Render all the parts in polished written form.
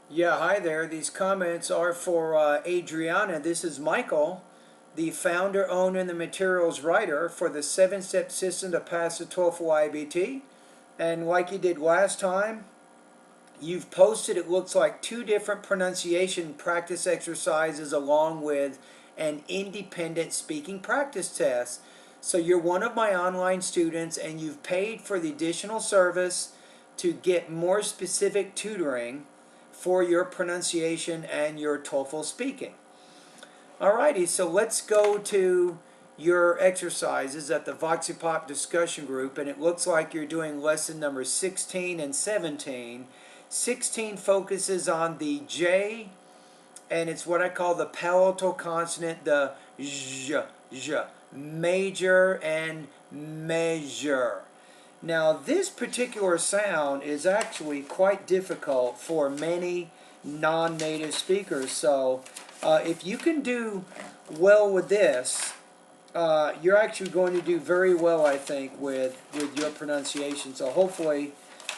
Yeah, hi there. These comments are for Adriana. This is Michael, the founder, owner, and the materials writer for the 7-step system to pass the TOEFL IBT. And like you did last time, you've posted, it looks like, 2 different pronunciation practice exercises along with an independent speaking practice test. So you're one of my online students and you've paid for the additional service to get more specific tutoring for your pronunciation and your TOEFL speaking. Alrighty, so let's go to your exercises at the Voxipop discussion group, and it looks like you're doing lesson number 16 and 17. 16 focuses on the J, and it's what I call the palatal consonant, the zh, major and measure. Now, this particular sound is actually quite difficult for many non-native speakers. So, if you can do well with this, you're actually going to do very well, I think, with your pronunciation. So hopefully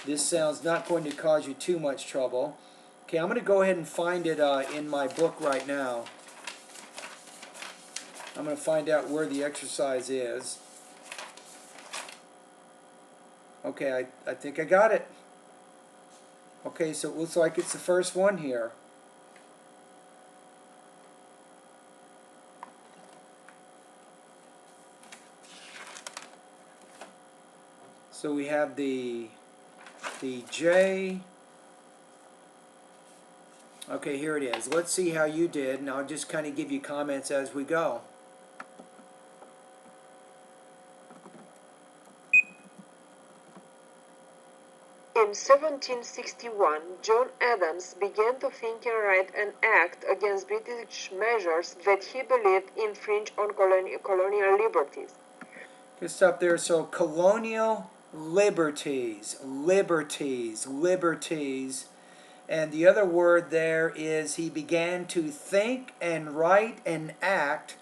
this sound's not going to cause you too much trouble. Okay, I'm going to go ahead and find it in my book right now. I'm going to find out where the exercise is. Okay, I think I got it. Okay, so it looks like it's the first one here. So we have the J. Okay, here it is. Let's see how you did, and I'll just kind of give you comments as we go. In 1761, John Adams began to think and write an act against British measures that he believed infringed on colonial liberties. Good stuff there. So colonial liberties, liberties. And the other word there is he began to think and write and act.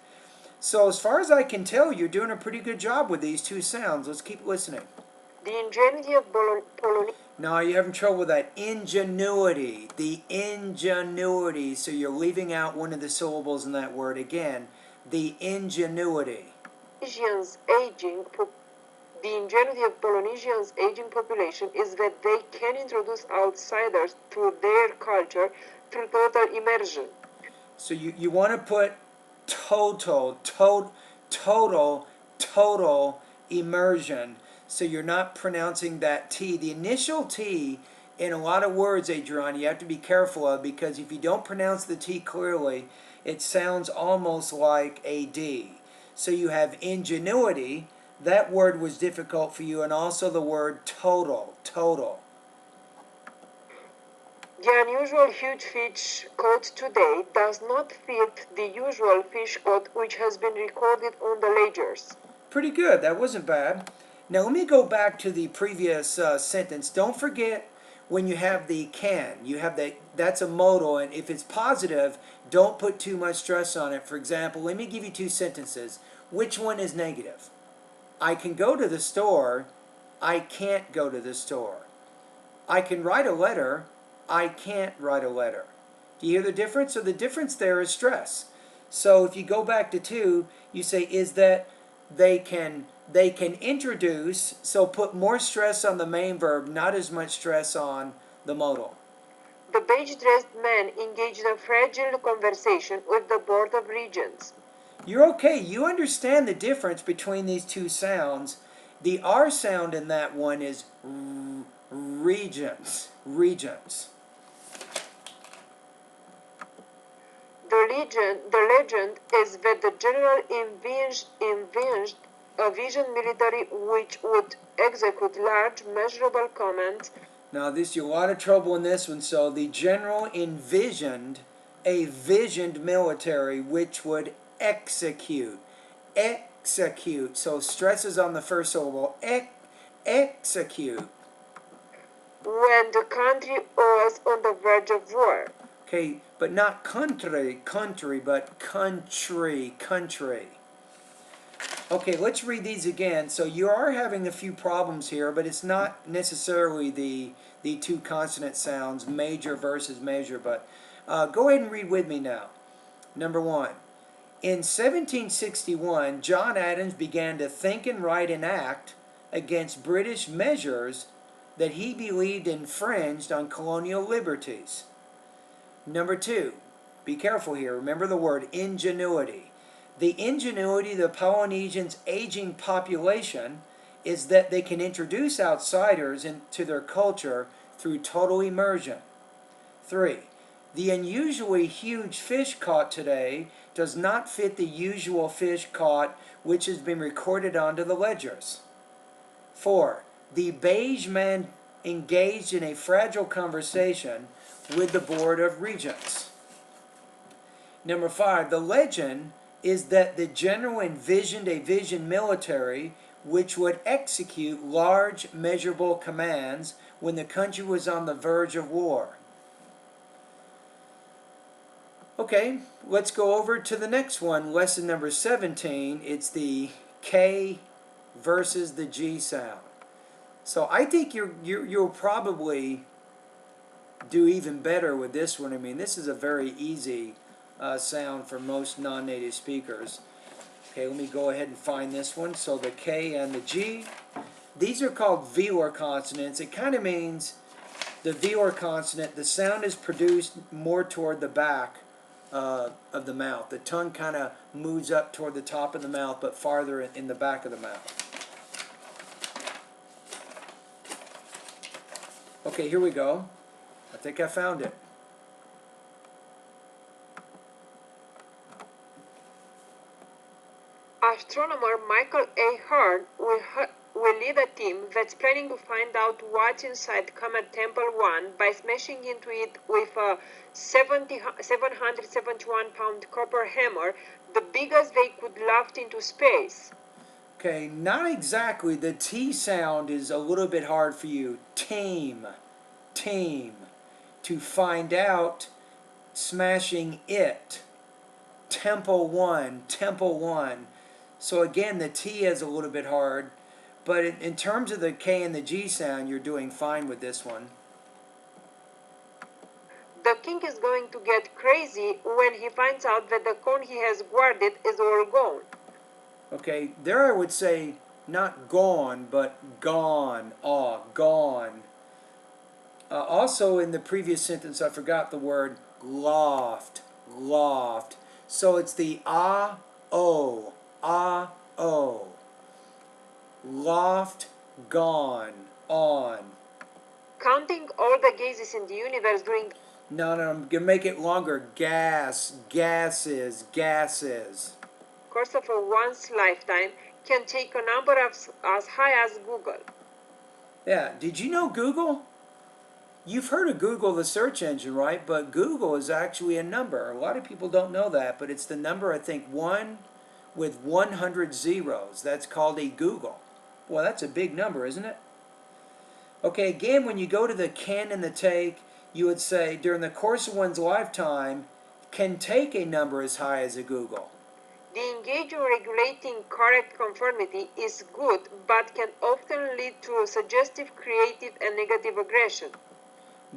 So as far as I can tell, you're doing a pretty good job with these 2 sounds. Let's keep listening. The ingenuity of Polynesians. Now you're having trouble with that ingenuity, the ingenuity. So you're leaving out one of the syllables in that word again, the ingenuity. Aging, the ingenuity of Polynesians' aging population is that they can introduce outsiders to their culture through total immersion. So you want to put total immersion. So you're not pronouncing that T. The initial T in a lot of words, Adriana, you have to be careful of, because if you don't pronounce the T clearly, it sounds almost like a D. So you have ingenuity. That word was difficult for you, and also the word total. The unusual huge fish caught today does not fit the usual fish caught which has been recorded on the ledgers. Pretty good. That wasn't bad. Now let me go back to the previous sentence. Don't forget when you have the can. You have that's a modal, and if it's positive, don't put too much stress on it. For example, let me give you 2 sentences. Which one is negative? I can go to the store. I can't go to the store. I can write a letter. I can't write a letter. Do you hear the difference? So the difference there is stress. So if you go back to 2, you say is that they can introduce, so put more stress on the main verb, not as much stress on the modal. The beige-dressed man engaged in a fragile conversation with the Board of Regents. You're okay. You understand the difference between these 2 sounds. The R sound in that one is regents. The legend is that the general envisaged a vision military which would execute large measurable commands. Now this, you a lot of trouble in this one. So the general envisioned a visioned military which would execute. So stresses on the first syllable. Execute. When the country was on the verge of war. Okay, but not country, but country. Okay, let's read these again. So you are having a few problems here, but it's not necessarily the two consonant sounds, major versus measure, but go ahead and read with me now. Number one. In 1761, John Adams began to think and write and act against British measures that he believed infringed on colonial liberties. Number two, be careful here. Remember the word ingenuity. The ingenuity of the Polynesians' aging population is that they can introduce outsiders into their culture through total immersion. 3. The unusually huge fish caught today does not fit the usual fish caught which has been recorded onto the ledgers. 4. The beige man engaged in a fragile conversation with the Board of Regents. Number 5. The legend is that the general envisioned a vision military which would execute large measurable commands when the country was on the verge of war. Okay, let's go over to the next one, lesson number 17. It's the K versus the G sound. So I think you'll probably do even better with this one. I mean, this is a very easy sound for most non-native speakers. Okay, let me go ahead and find this one. So the K and the G. These are called velar consonants. It kind of means the velar consonant, the sound is produced more toward the back of the mouth. The tongue kind of moves up toward the top of the mouth, but farther in the back of the mouth. Okay, here we go. I think I found it. Astronomer Michael A. Hurd will lead a team that's planning to find out what's inside Comet Temple 1 by smashing into it with a 771-pound copper hammer, the biggest they could loft into space. Okay, not exactly. The T sound is a little bit hard for you. Tame. To find out, smashing it. Temple 1. So again, the T is a little bit hard. But in terms of the K and the G sound, you're doing fine with this one. The king is going to get crazy when he finds out that the cone he has guarded is all gone. Okay, there I would say not gone, but gone. Gone. Also in the previous sentence, I forgot the word loft. So it's the o. Loft, gone, on. Counting all the gases in the universe during No, I'm going to make it longer. Gases. course of one's lifetime can take a number as high as Google. Yeah, did you know Google? You've heard of Google, the search engine, right? But Google is actually a number. A lot of people don't know that, but it's the number, I think, 1 with 100 zeros. That's called a Google. Well, that's a big number, isn't it? Okay, again, when you go to the can and the take, you would say, during the course of one's lifetime, can take a number as high as a Google. The engagement in regulating correct conformity is good, but can often lead to suggestive, creative, and negative aggression.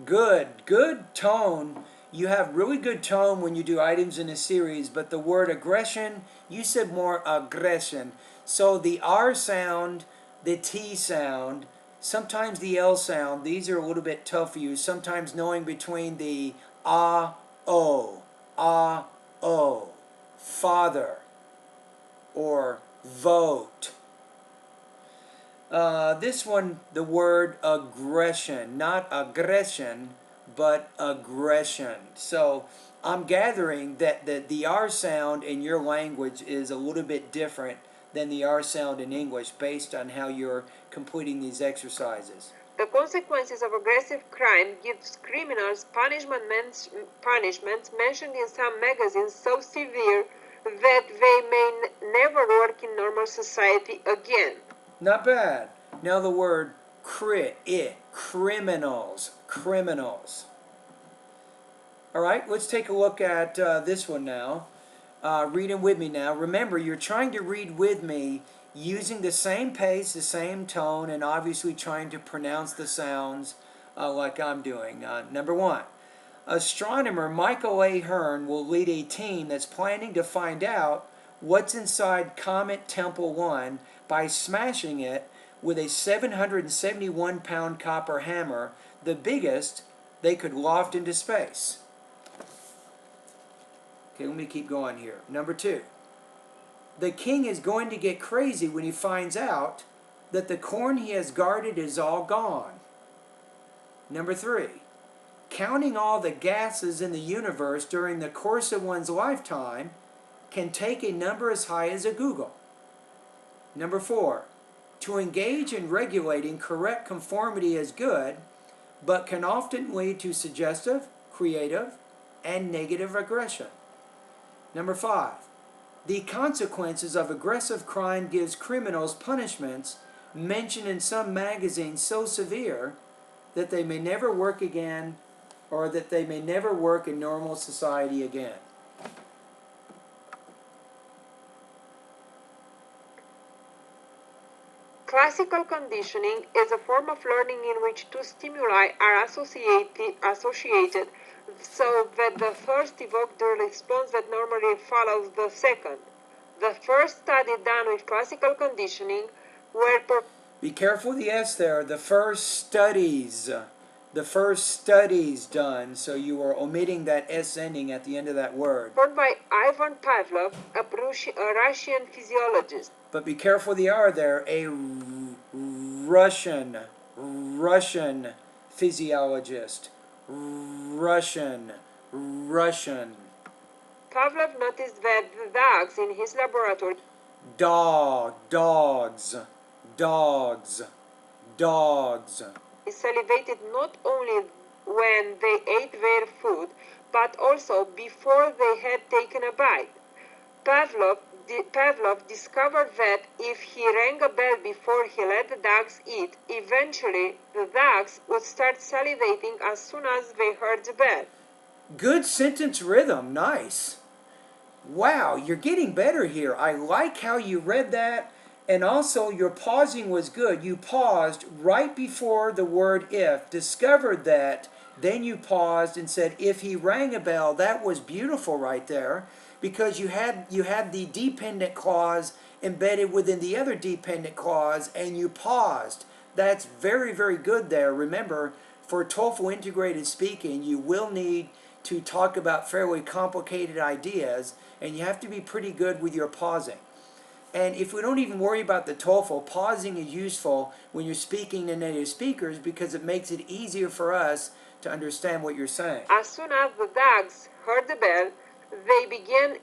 Good tone. You have really good tone when you do items in a series, but the word aggression, you said more aggression. So the R sound, the T sound, sometimes the L sound, these are a little bit tough for you. Sometimes knowing between the o, father, or vote. This one, the word aggression, not aggression, but aggression. So I'm gathering that the R sound in your language is a little bit different than the R sound in English based on how you're completing these exercises. The consequences of aggressive crime gives criminals punishments mentioned in some magazines so severe that they may never work in normal society again. Not bad. Now the word criminals. All right, let's take a look at this one now. reading with me now. Remember, you're trying to read with me using the same pace, the same tone, and obviously trying to pronounce the sounds like I'm doing. Number one, astronomer Michael A. Hearn will lead a team that's planning to find out what's inside Comet Tempel 1 by smashing it with a 771-pound copper hammer, the biggest they could loft into space. Okay, let me keep going here. Number two, the king is going to get crazy when he finds out that the corn he has guarded is all gone. Number three, counting all the gases in the universe during the course of one's lifetime can take a number as high as a Google. Number four, to engage in regulating correct conformity is good, but can often lead to suggestive, creative, and negative aggression. Number five, the consequences of aggressive crime gives criminals punishments mentioned in some magazines so severe that they may never work again, or that they may never work in normal society again. Classical conditioning is a form of learning in which two stimuli are associated so that the first evokes the response that normally follows the second. The first study done with classical conditioning were Be careful the S there. The first studies done, so you are omitting that S ending at the end of that word. performed by Ivan Pavlov, a Russian physiologist. But be careful the R there. A Russian physiologist. Russian. Pavlov noticed that the dogs in his laboratory Dogs. salivated not only when they ate their food, but also before they had taken a bite. Pavlov discovered that if he rang a bell before he let the dogs eat, eventually the dogs would start salivating as soon as they heard the bell. Good sentence rhythm. Nice. Wow, you're getting better here. I like how you read that, and also your pausing was good. You paused right before the word if, discovered that, then you paused and said, if he rang a bell. That was beautiful right there, because you had the dependent clause embedded within the other dependent clause, and you paused. That's very, very good there. Remember, for TOEFL integrated speaking, you will need to talk about fairly complicated ideas, and you have to be pretty good with your pausing. And if we don't even worry about the TOEFL, pausing is useful when you're speaking to native speakers because it makes it easier for us to understand what you're saying. As soon as the dogs heard the bell, they began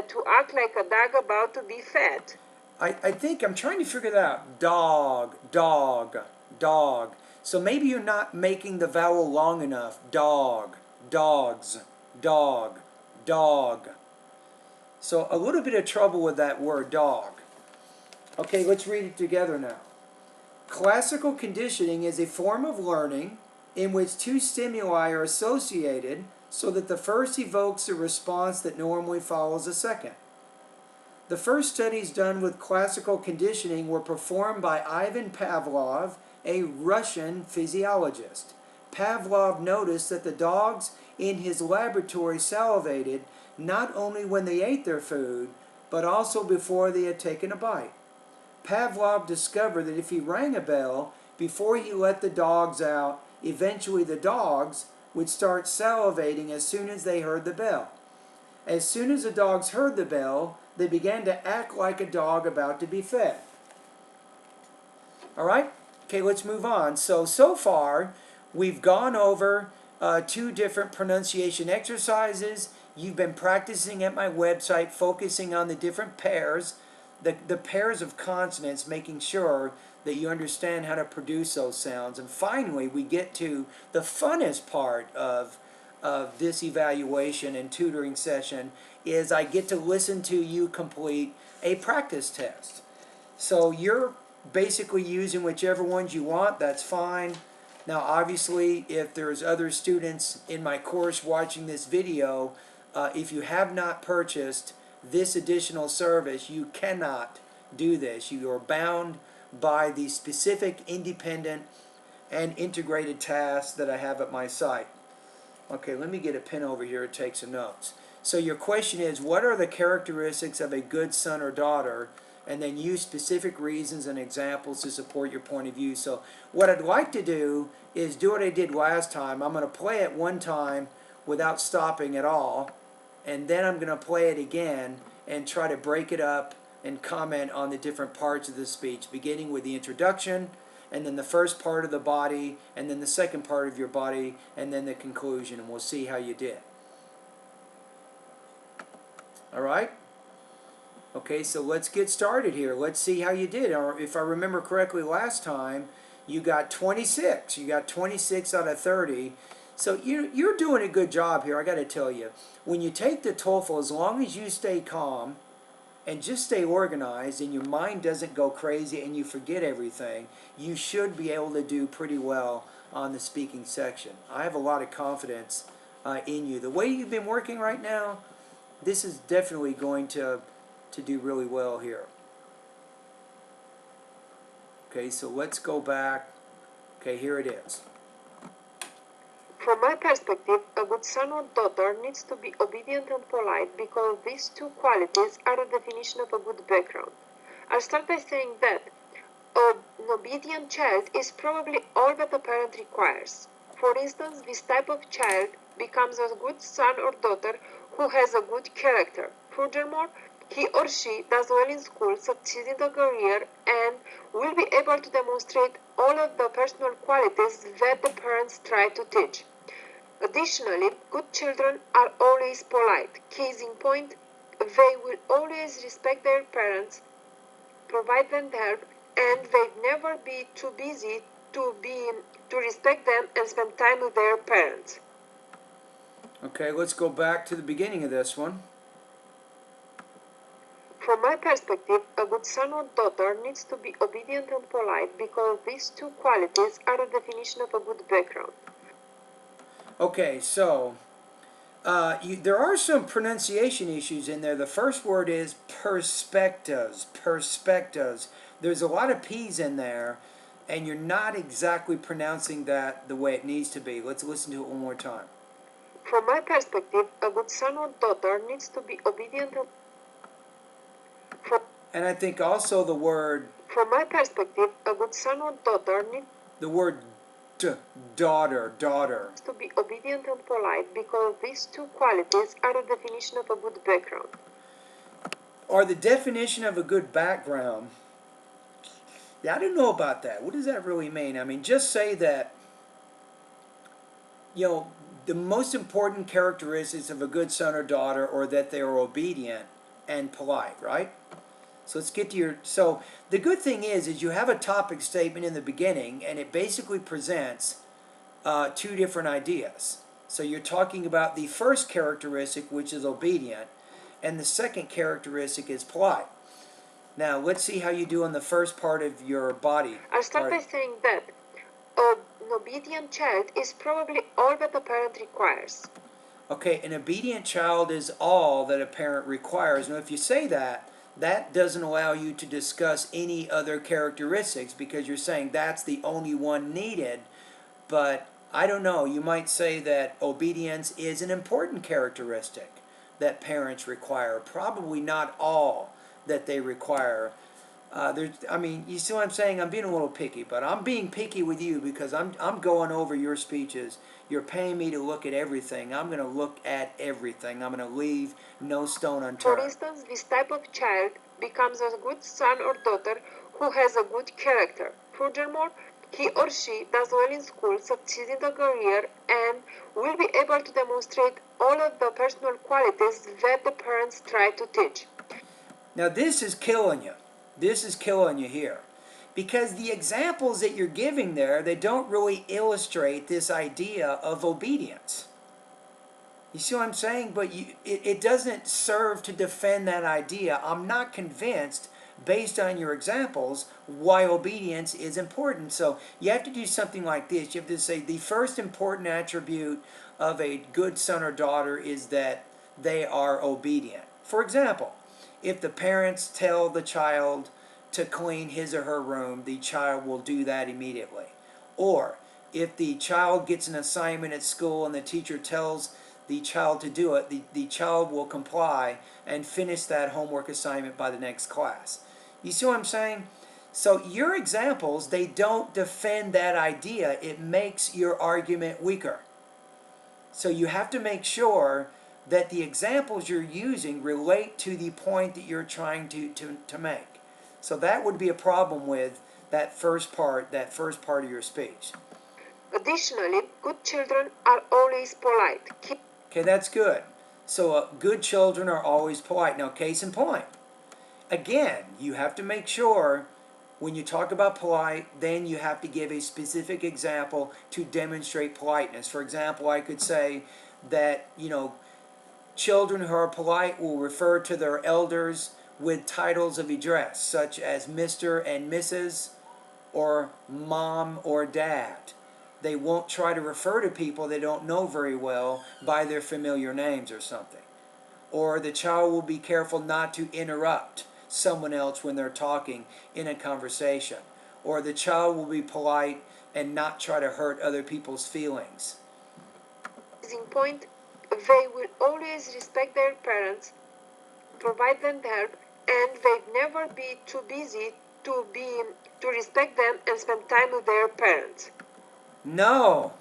to act like a dog about to be fed. I think I'm trying to figure that out. Dog. So maybe you're not making the vowel long enough. Dogs. So a little bit of trouble with that word, dog. Okay, let's read it together now. Classical conditioning is a form of learning in which two stimuli are associated so that the first evokes a response that normally follows the second. The first studies done with classical conditioning were performed by Ivan Pavlov, a Russian physiologist. Pavlov noticed that the dogs in his laboratory salivated not only when they ate their food, but also before they had taken a bite. Pavlov discovered that if he rang a bell before he let the dogs out, eventually the dogs would start salivating as soon as they heard the bell. As soon as the dogs heard the bell, they began to act like a dog about to be fed. All right? Okay, let's move on. So far, we've gone over two different pronunciation exercises. You've been practicing at my website, focusing on the different pairs, the pairs of consonants, making sure that you understand how to produce those sounds. And finally, we get to the funnest part of this evaluation and tutoring session is I get to listen to you complete a practice test. So you're basically using whichever ones you want. That's fine. Now, obviously, if there's other students in my course watching this video, if you have not purchased this additional service, you cannot do this. You are bound by the specific independent and integrated tasks that I have at my site. Okay, let me get a pen over here and take some notes. So your question is, what are the characteristics of a good son or daughter? And then use specific reasons and examples to support your point of view. So what I'd like to do is do what I did last time. I'm going to play it one time without stopping at all. And then I'm going to play it again and try to break it up and comment on the different parts of the speech, beginning with the introduction, and then the first part of the body, and then the second part of your body, and then the conclusion, and we'll see how you did. All right? Okay, so let's get started here. Let's see how you did. Or if I remember correctly last time, you got 26. You got 26 out of 30. So you're doing a good job here, I got to tell you. When you take the TOEFL, as long as you stay calm and just stay organized and your mind doesn't go crazy and you forget everything, you should be able to do pretty well on the speaking section. I have a lot of confidence in you. The way you've been working right now, this is definitely going to do really well here. Okay, so let's go back. Okay, here it is. From my perspective, a good son or daughter needs to be obedient and polite because these two qualities are the definition of a good background. I'll start by saying that an obedient child is probably all that a parent requires. For instance, this type of child becomes a good son or daughter who has a good character. Furthermore, he or she does well in school, succeeds in the career, and will be able to demonstrate all of the personal qualities that the parents try to teach. Additionally, good children are always polite. Case in point, they will always respect their parents, provide them help, and they'd never be too busy to respect them and spend time with their parents. Okay, let's go back to the beginning of this one. From my perspective, a good son or daughter needs to be obedient and polite because these two qualities are the definition of a good background. Okay, so there are some pronunciation issues in there. The first word is perspectives. Perspectives. There's a lot of P's in there, and you're not exactly pronouncing that the way it needs to be. Let's listen to it one more time. From my perspective, a good son or daughter needs to be obedient and And I think also the word... From my perspective, a good son or daughter needs the word daughter to be obedient and polite because these two qualities are the definition of a good background. Or the definition of a good background. Yeah, I don't know about that. What does that really mean? I mean, just say that, you know, the most important characteristics of a good son or daughter are that they are obedient and polite, right? So let's get to your... So the good thing is you have a topic statement in the beginning, and it basically presents two different ideas. So you're talking about the first characteristic, which is obedient, and the second characteristic is polite. Now, let's see how you do on the first part of your body. I'll start by saying that an obedient child is probably all that a parent requires. Okay, an obedient child is all that a parent requires. Now, if you say that, that doesn't allow you to discuss any other characteristics because you're saying that's the only one needed. But I don't know, you might say that obedience is an important characteristic that parents require. Probably not all that they require. I mean, you see what I'm saying? I'm being a little picky, but I'm being picky with you because I'm going over your speeches. You're paying me to look at everything. I'm going to look at everything. I'm going to leave no stone unturned. For instance, this type of child becomes a good son or daughter who has a good character. Furthermore, he or she does well in school, succeeds in the career, and will be able to demonstrate all of the personal qualities that the parents try to teach. Now this is killing you. This is killing you here. Because the examples that you're giving there, they don't really illustrate this idea of obedience. You see what I'm saying? But it doesn't serve to defend that idea. I'm not convinced, based on your examples, why obedience is important. So you have to do something like this. You have to say the first important attribute of a good son or daughter is that they are obedient. For example, if the parents tell the child to clean his or her room, the child will do that immediately. Or if the child gets an assignment at school and the teacher tells the child to do it, the child will comply and finish that homework assignment by the next class. You see what I'm saying? So your examples, they don't defend that idea. It makes your argument weaker. So you have to make sure that the examples you're using relate to the point that you're trying to make. So that would be a problem with that first part of your speech. Additionally, good children are always polite. Okay, that's good. So good children are always polite. Now, case in point. Again, you have to make sure when you talk about polite, then you have to give a specific example to demonstrate politeness. For example, I could say that, children who are polite will refer to their elders with titles of address, such as Mr. and Mrs., or Mom or Dad. They won't try to refer to people they don't know very well by their familiar names or something. Or the child will be careful not to interrupt someone else when they're talking in a conversation. Or the child will be polite and not try to hurt other people's feelings. Point, they will always respect their parents, provide them help, and they'd never be too busy to respect them and spend time with their parents. No,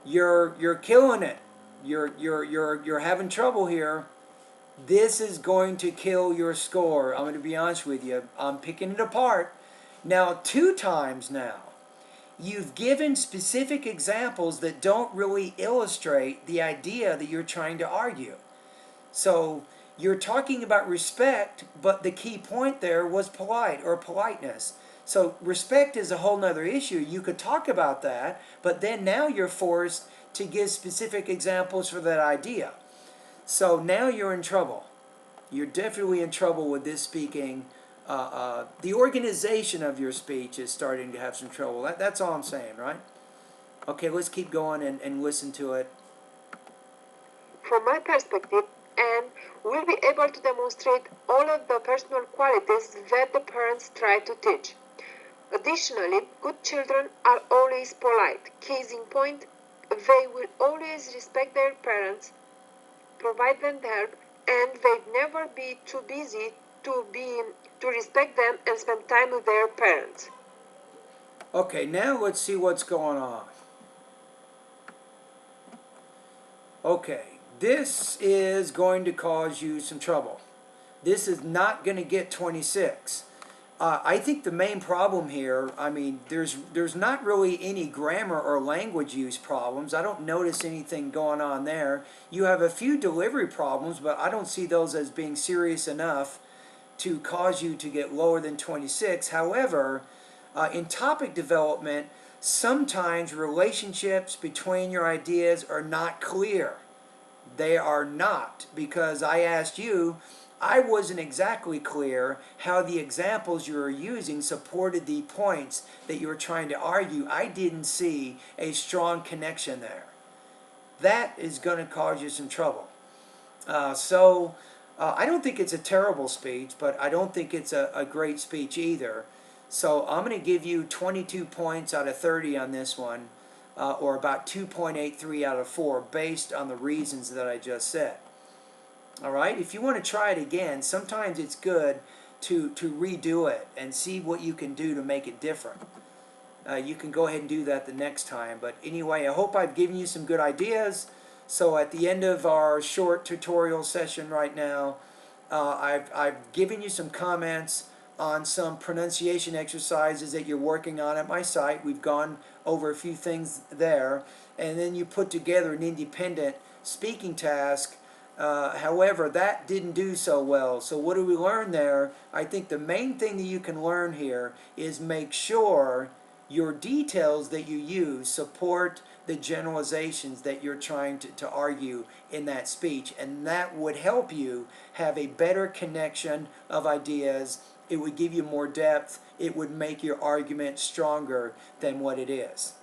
you're killing it. You're having trouble here. This is going to kill your score. I'm going to be honest with you. I'm picking it apart. Now, 2 times now, you've given specific examples that don't really illustrate the idea that you're trying to argue. So you're talking about respect, but the key point there was polite or politeness. So respect is a whole nother issue. You could talk about that, but then now you're forced to give specific examples for that idea. So now you're in trouble. You're definitely in trouble with this speaking. The organization of your speech is starting to have some trouble. That's all I'm saying, right? Okay, let's keep going and listen to it. From my perspective, and will be able to demonstrate all of the personal qualities that the parents try to teach. Additionally, good children are always polite. Case in point, they will always respect their parents, provide them help, and they'd never be too busy to respect them and spend time with their parents. Okay, now let's see what's going on. Okay, this is going to cause you some trouble. This is not going to get 26. I think the main problem here, there's not really any grammar or language use problems. I don't notice anything going on there. You have a few delivery problems, but I don't see those as being serious enough to cause you to get lower than 26. However, in topic development, sometimes relationships between your ideas are not clear. They are not, because I asked you, I wasn't exactly clear how the examples you were using supported the points that you were trying to argue. I didn't see a strong connection there. That is going to cause you some trouble. I don't think it's a terrible speech, but I don't think it's a great speech either. So I'm going to give you 22 points out of 30 on this one, or about 2.83 out of 4, based on the reasons that I just said. All right, if you want to try it again, sometimes it's good to redo it and see what you can do to make it different. You can go ahead and do that the next time. But anyway, I hope I've given you some good ideas. So at the end of our short tutorial session right now, I've given you some comments on some pronunciation exercises that you're working on at my site. We've gone over a few things there. And then you put together an independent speaking task. However, that didn't do so well. So what do we learn there? I think the main thing that you can learn here is make sure your details that you use support the generalizations that you're trying to argue in that speech. And that would help you have a better connection of ideas. It would give you more depth. It would make your argument stronger than what it is.